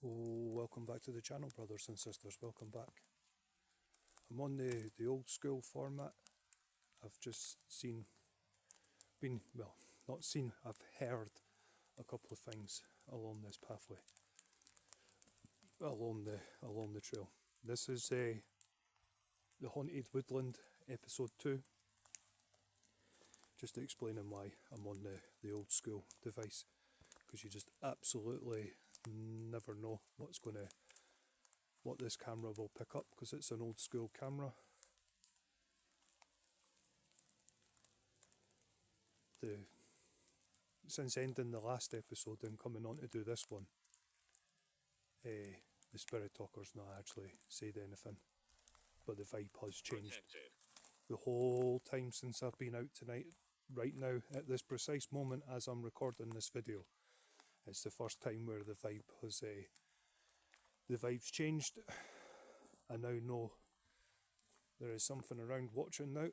Oh, welcome back to the channel, brothers and sisters. Welcome back. I'm on the old school format. I've just I've heard a couple of things along this pathway, along the trail. This is the Haunted Woodland episode 2. Just explaining why I'm on the old school device, because you just absolutely never know what this camera will pick up, because it's an old school camera. Since ending the last episode and coming on to do this one, the spirit talker's not actually said anything, but the vibe has changed. The whole time since I've been out tonight, right now, at this precise moment as I'm recording this video, it's the first time where the vibe's changed. I now know there is something around watching now.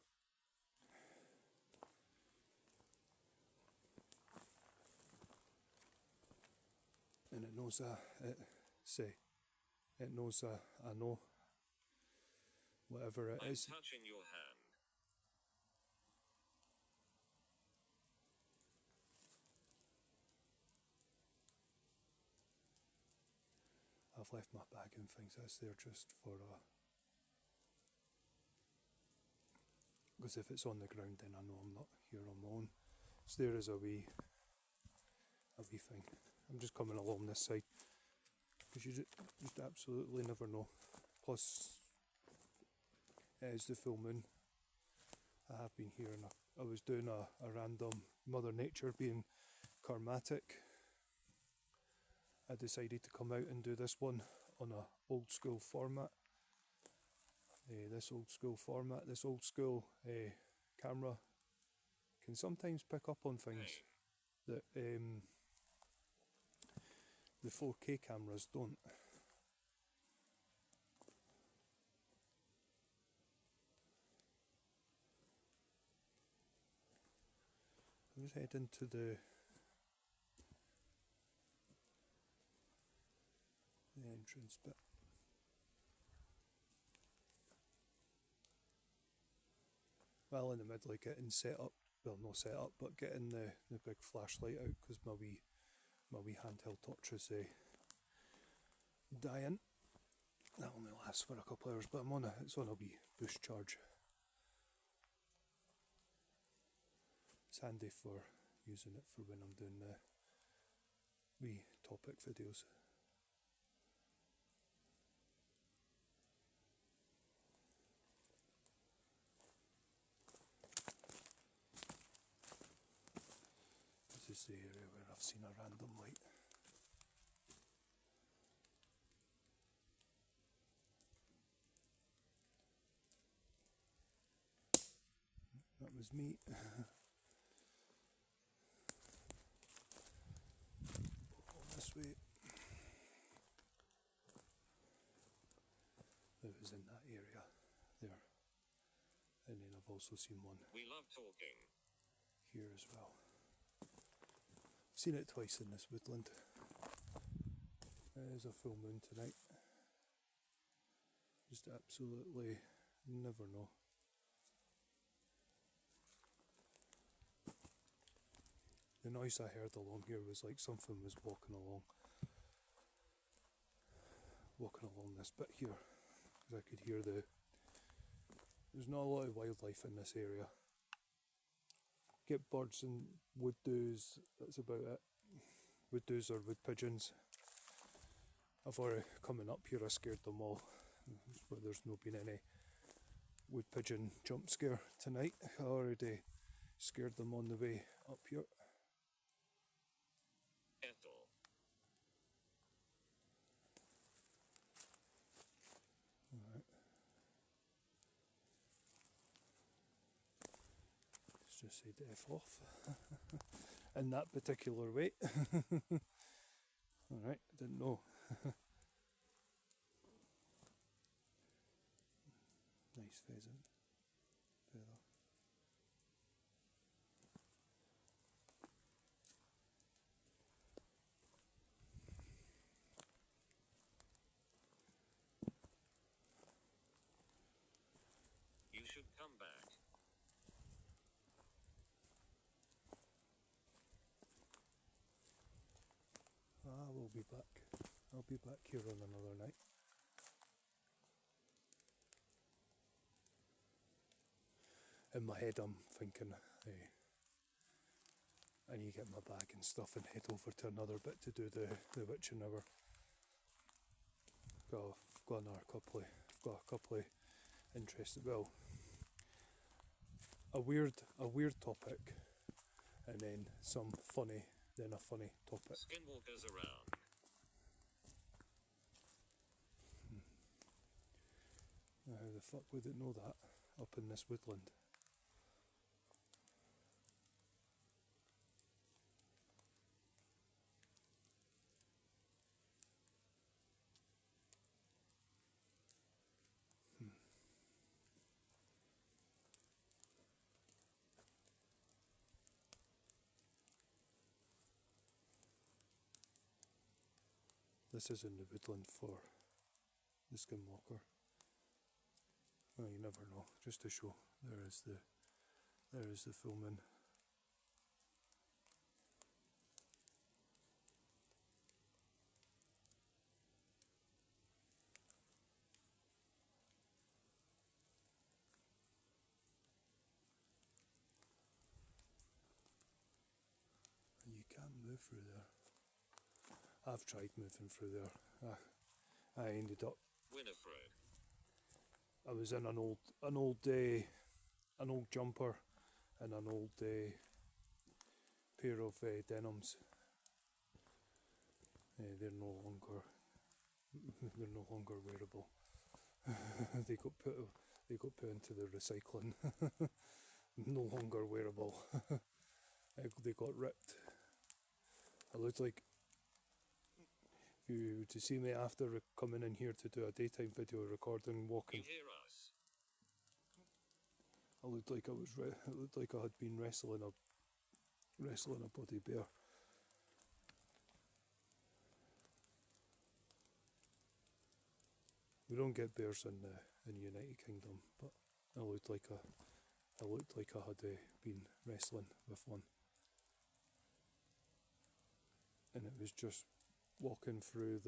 And it knows I know whatever it is. I'm touching your hand. I've left my bag and things. That's there just for because if it's on the ground, then I know I'm not here on my own. It's there as a wee thing. I'm just coming along this side because you just absolutely never know. Plus, it is the full moon. I have been here and I was doing a random Mother Nature being karmatic. I decided to come out and do this one on a old school format. This old school camera can sometimes pick up on things that the 4K cameras don't. I was heading to the entrance bit. Well, in the middle of getting set up, well, not set up, but getting the big flashlight out, because my wee handheld torch is dying. That only lasts for a couple of hours, but it's on a wee boost charge. It's handy for using it for when I'm doing the wee topic videos. This is the area where I've seen a random light. That was me. This way. It was in that area there. And then I've also seen one. We love talking. Here as well. I've seen it twice in this woodland. It is a full moon tonight. Just absolutely never know. The noise I heard along here was like something was walking along this bit here. Because I could hear there's not a lot of wildlife in this area. Get birds and wood doos, that's about it. Wood doos or wood pigeons. I've already, coming up here, I scared them all. But there's not been any wood pigeon jump scare tonight. I already scared them on the way up here. Ethel. Alright. Let's just say F off. In that particular way. Alright, didn't know. Nice pheasant. Feather. be back. I'll be back here on another night. In my head I'm thinking, I need to get my bag and stuff and head over to another bit to do the witching hour. I've got a couple of interesting, well, a weird topic, and then some funny, then a funny topic. Skinwalkers around. Now, how the fuck would it know that up in this woodland? This is in the woodland for the skinwalker. Oh, you never know. Just to show, there is the full moon. And you can't move through there. I've tried moving through there. I ended up. Winifred. I was in an old jumper and an old pair of denims. They're no longer wearable. they got put into the recycling. No longer wearable. They got ripped. I looked like, if you were to see me after coming in here to do a daytime video recording walking, You hear us? I looked like it looked like I had been wrestling a bloody bear. We don't get bears in United Kingdom, but I looked like I had been wrestling with one, and it was just walking through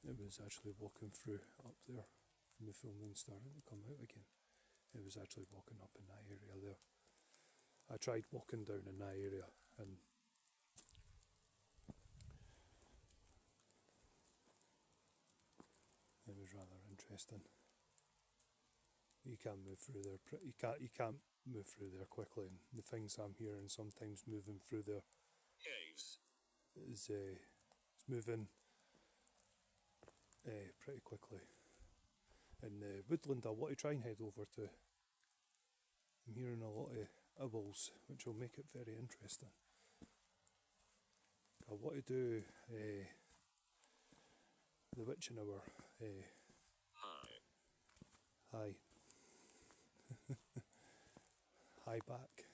It was actually walking through up there, and the full moon starting to come out again. It was actually walking up in that area there. I tried walking down in that area, and it was rather interesting. You can't move through there. You can't move through there quickly. And the things I'm hearing sometimes moving through there Caves. is it's moving pretty quickly. In the woodland, I want to try and head over to. I'm hearing a lot of owls, which will make it very interesting. I want to do the witching hour. Hi. Hi back.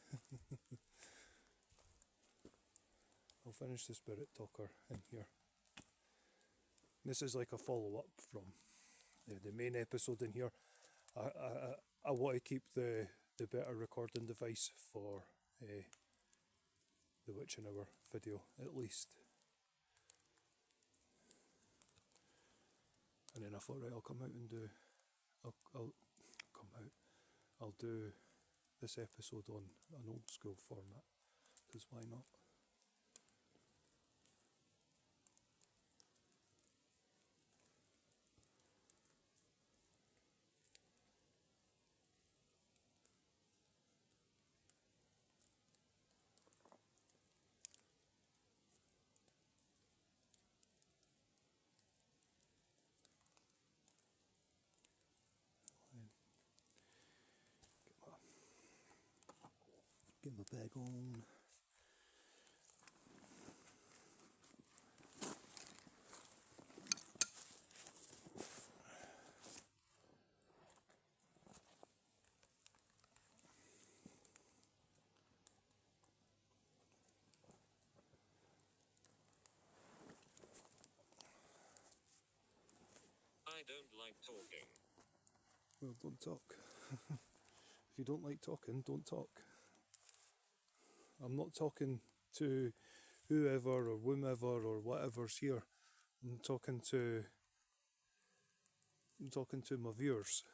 I'll finish the spirit talker in here. This is like a follow-up from the main episode in here. I want to keep the better recording device for the witching hour video, at least. And then I thought, right, I'll come out and do. I'll do this episode on an old school format, because why not? Get my bag on. I don't like talking. Well, don't talk. If you don't like talking, don't talk. I'm not talking to whoever or whomever or whatever's here. I'm talking to my viewers.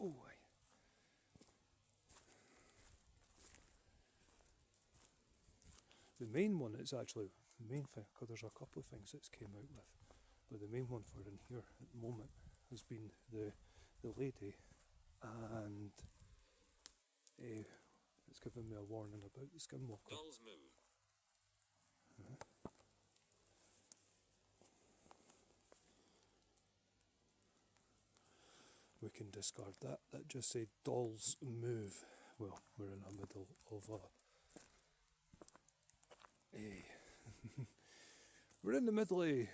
Oh, aye. The main one is actually the main thing, because there's a couple of things it's came out with, but the main one for in here at the moment has been the lady, and it's given me a warning about the skinwalker. Dolls move. We can discard that. That just said dolls move. Well, we're in the middle of we're in the middle of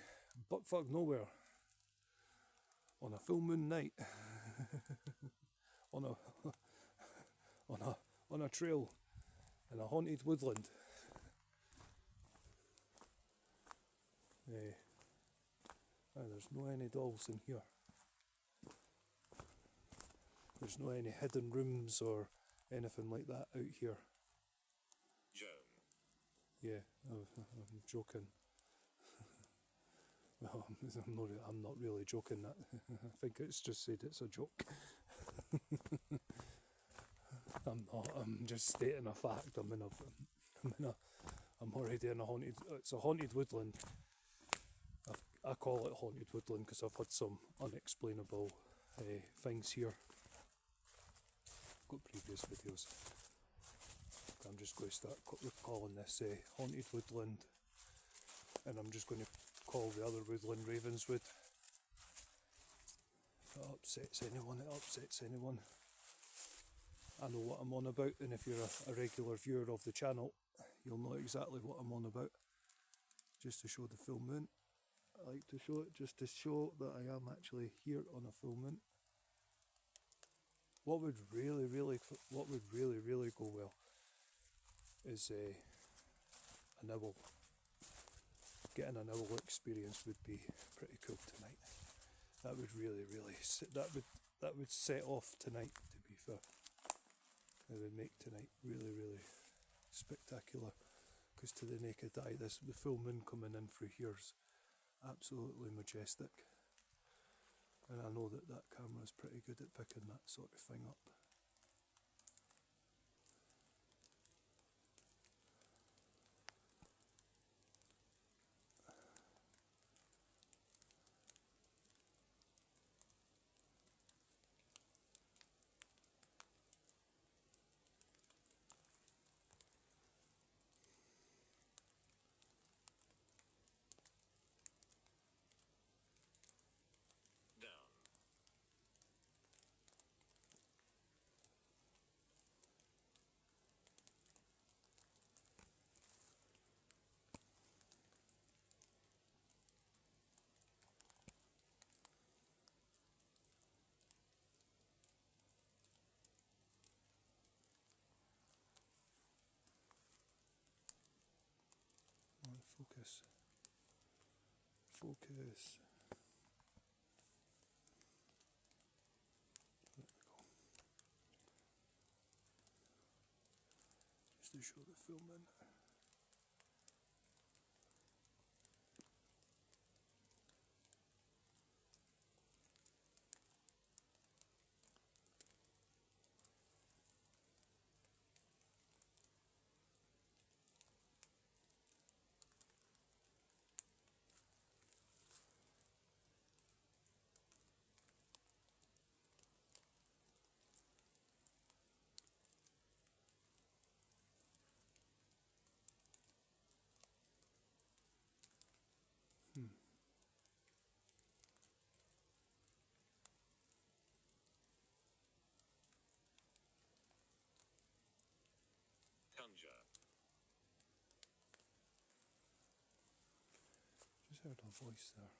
buttfuck nowhere on a full moon night on a trail in a haunted woodland. There's no any dolls in here. There's no any hidden rooms or anything like that out here. Joan. Yeah, I'm joking. Well, I'm not really joking. That I think it's just said it's a joke. I'm not. I'm just stating a fact. I'm already in a haunted. It's a haunted woodland. I call it haunted woodland because I've had some unexplainable things here. I've got previous videos. I'm just going to start calling this haunted woodland, and I'm just going to call the other woodland Ravenswood. If it upsets anyone, it upsets anyone. I know what I'm on about, and if you're a regular viewer of the channel, you'll know exactly what I'm on about. Just to show the full moon. I like to show it just to show that I am actually here on a full moon. What would really go well is a nibble. Getting a nibble experience would be pretty cool tonight. That would that would set off tonight. To be fair, it would make tonight really spectacular. Because to the naked eye, the full moon coming in through here's absolutely majestic. And I know that camera is pretty good at picking that sort of thing up. Down. Come on, focus. Focus. There we go. Just to show the full moon. Conjure. Just heard a voice there.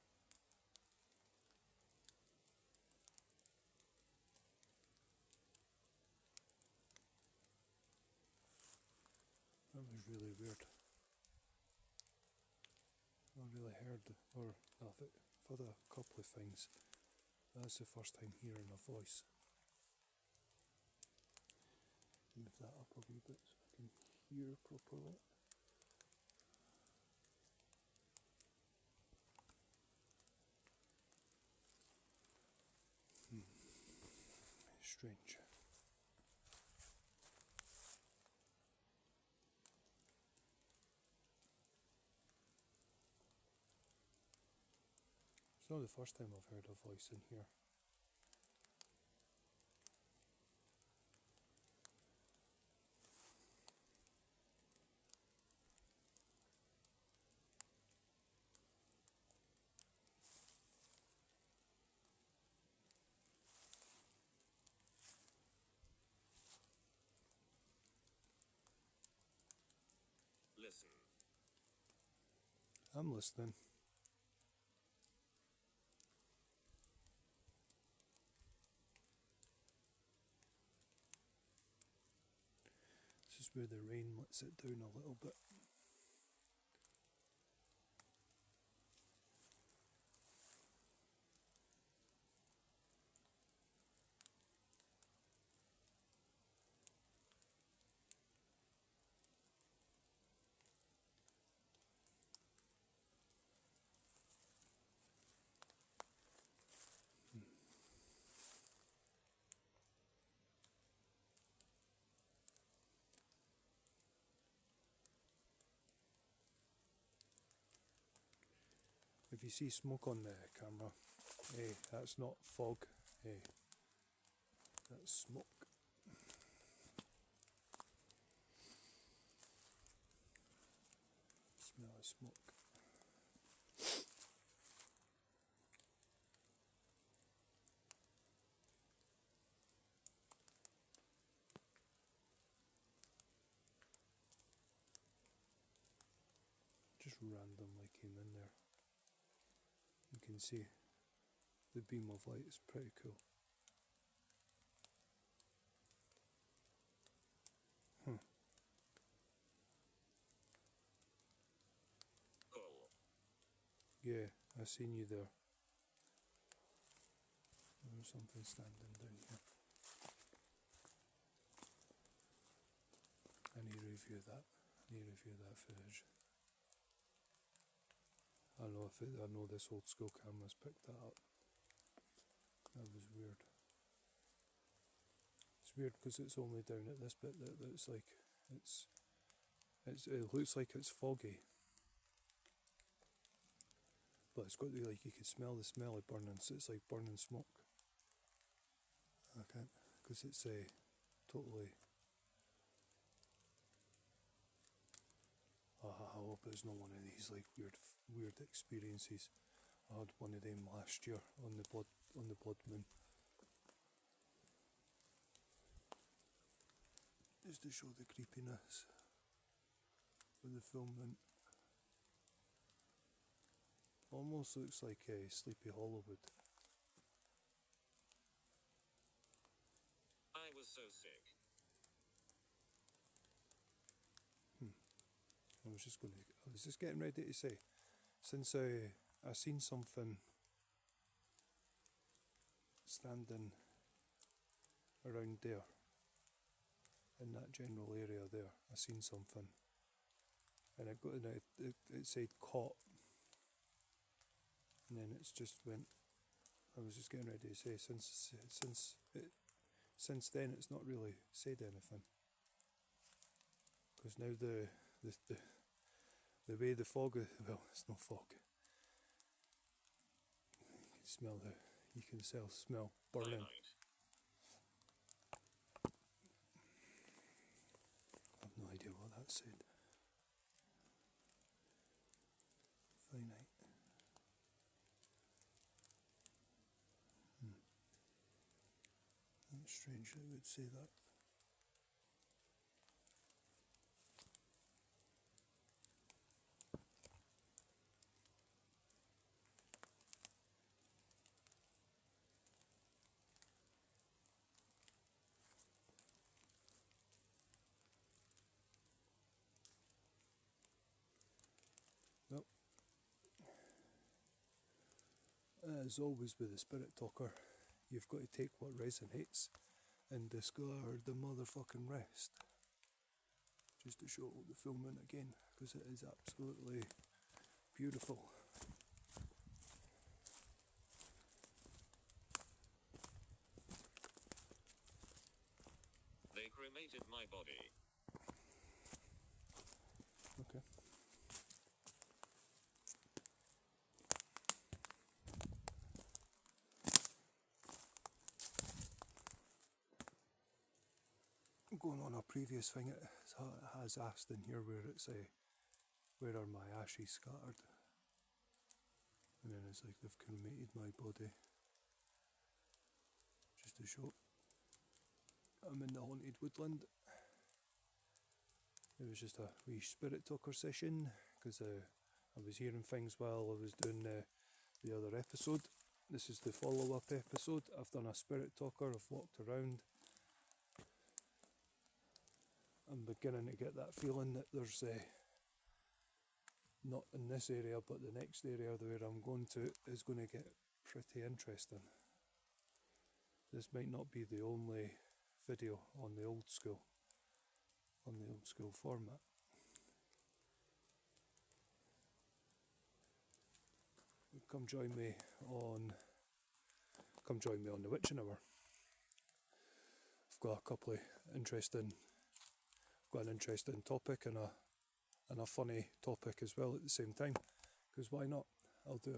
That was really weird. I really heard, or I've heard a couple of things. That's the first time hearing a voice. that up a wee bit so I can hear properly. Strange. It's not the first time I've heard a voice in here. Listen. I'm listening. This is where the rain lets it down a little bit. If you see smoke on the camera, hey, that's not fog, hey, that's smoke. Smell of smoke. Just randomly came in there. You can see the beam of light is pretty cool. Pull. Yeah, I seen you there. There's something standing down here. I need to review that. Footage. I know this old school camera's picked that up. That was weird. It's weird because it's only down at this bit that's like it looks like it's foggy, but it's got to be like you can smell the smell of burning. So it's like burning smoke. I can't because it's totally. I hope it's not one of these like weird experiences. I had one of them last year on the blood moon. Just to show the creepiness of the filming. Almost looks like Sleepy Hollywood. I was so sick. I was just getting ready to say, since I seen something standing around there, in that general area there, I seen something, and it said caught, and then it's just went. I was just getting ready to say, since then it's not really said anything, because now the way the fog is, well, it's no fog. You can smell burning. Dynamite. I've no idea what that said. Finite. That's strange that it would say that. Well, as always with the spirit talker, you've got to take what resonates and discard the motherfucking rest. just to show the full moon again, because it is absolutely beautiful. They cremated my body. Okay. Going on a previous thing, it has asked in here where it's where are my ashes scattered, and then it's like they've cremated my body, just to show I'm in the haunted woodland. It was just a wee spirit talker session, because I was hearing things while I was doing the other episode. This is the follow-up episode. I've done a spirit talker, I've walked around. I'm beginning to get that feeling that there's not in this area, but the next area where I'm going to is going to get pretty interesting. This might not be the only video on the old school format. Come join me on the witching hour. I've got a couple of got an interesting topic and a funny topic as well at the same time, because why not? I'll do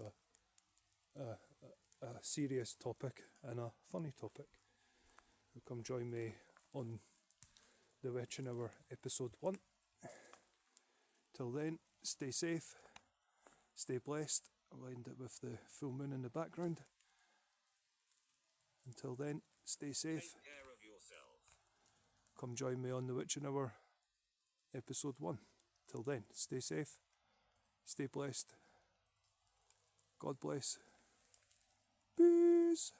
a serious topic and a funny topic. So come join me on the witching hour episode 1. Till then, stay safe, stay blessed. I'll end it with the full moon in the background. Until then, stay safe. Take care of yourself. Come join me on the witching hour episode 1. Till then, stay safe, stay blessed. God bless. Peace.